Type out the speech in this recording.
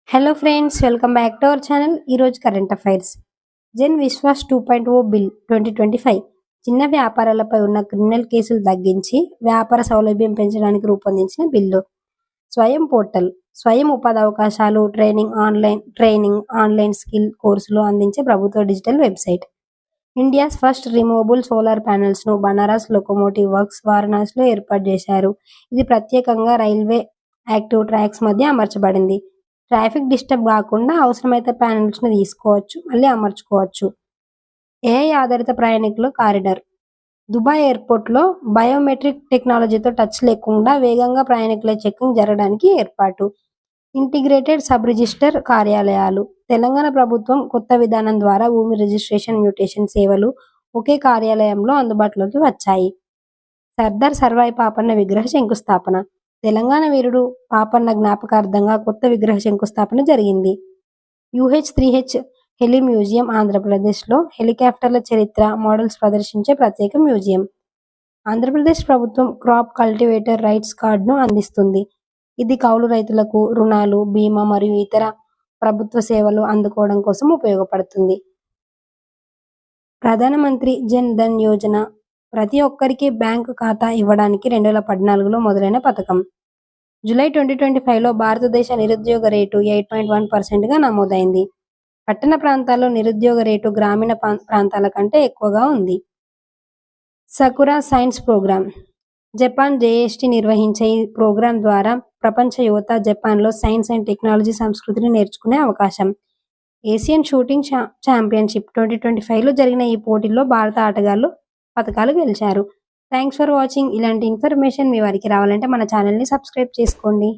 Hello friends, welcome back to our channel. ఈరోజు current affairs. Jan Vishwas 2.0 bill 2025 చిన్న వ్యాపారాలపై ఉన్న criminal కేసులు తగ్గించి వ్యాపార సౌలభ్యం పెంచడానికి రూపొందించిన బిల్లు. స్వయం పోర్టల్, స్వయం ఉపాధి అవకాశాలు, ట్రైనింగ్, ఆన్లైన్ స్కిల్ కోర్సులు అందించే ప్రభుత్వ digital website. India's first removable solar ప్యానెల్స్ను బనారస్ లోకోమోటివ్ వర్క్స్, వారణాసిలో ఏర్పాటు చేశారు. ఇది ప్రత్యేకంగా రైల్వే యాక్టివ్ ట్రాక్స్ మధ్య అమర్చబడింది. ట్రాఫిక్ డిస్టర్బ్ కాకుండా అవసరమైతే ప్యానెల్స్ని తీసుకోవచ్చు, మళ్ళీ అమర్చుకోవచ్చు. ఏఐ ఆధారిత ప్రయాణికుల కారిడార్. దుబాయ్ ఎయిర్పోర్ట్లో బయోమెట్రిక్ టెక్నాలజీతో టచ్ లేకుండా వేగంగా ప్రయాణికుల చెకింగ్ జరగడానికి ఏర్పాటు. ఇంటిగ్రేటెడ్ సబ్ రిజిస్టర్ కార్యాలయాలు. తెలంగాణ ప్రభుత్వం కొత్త విధానం ద్వారా భూమి రిజిస్ట్రేషన్, మ్యూటేషన్ సేవలు ఒకే కార్యాలయంలో అందుబాటులోకి వచ్చాయి. సర్దార్ సర్వాయి పాపన్న విగ్రహ శంకుస్థాపన. తెలంగాణ వీరుడు పాపన్న జ్ఞాపకార్థంగా కొత్త విగ్రహ శంకుస్థాపన జరిగింది. UH-3H హెలి మ్యూజియం ఆంధ్రప్రదేశ్లో హెలికాప్టర్ల చరిత్ర, మోడల్స్ ప్రదర్శించే ప్రత్యేక మ్యూజియం. ఆంధ్రప్రదేశ్ ప్రభుత్వం క్రాప్ కల్టివేటర్ రైట్స్ కార్డును అందిస్తుంది. ఇది కౌలు రైతులకు రుణాలు, బీమా మరియు ఇతర ప్రభుత్వ సేవలు అందుకోవడం కోసం ఉపయోగపడుతుంది. ప్రధానమంత్రి జన్ ధన్ యోజన ప్రతి ఒక్కరికి బ్యాంకు ఖాతా ఇవ్వడానికి 2014లో మొదలైన పథకం. జూలై 2025లో భారతదేశ నిరుద్యోగ రేటు 8.1%గా నమోదైంది. పట్టణ ప్రాంతాల్లో నిరుద్యోగ రేటు గ్రామీణ ప్రాంతాల కంటే ఎక్కువగా ఉంది. Sakura science programme. Japan JST నిర్వహించే ఈ ప్రోగ్రాం ద్వారా ప్రపంచ యువత జపాన్లో సైన్స్ అండ్ టెక్నాలజీ సంస్కృతిని నేర్చుకునే అవకాశం. ఏషియన్ షూటింగ్ ఛాంపియన్షిప్ 2025లో జరిగిన ఈ పోటీల్లో భారత ఆటగాళ్లు పతకాలు గెలిచారు. Thanks for watching. ఇలాంటి ఇన్ఫర్మేషన్ మీ వారికి రావాలంటే మన ఛానల్ని సబ్స్క్రైబ్ చేసుకోండి.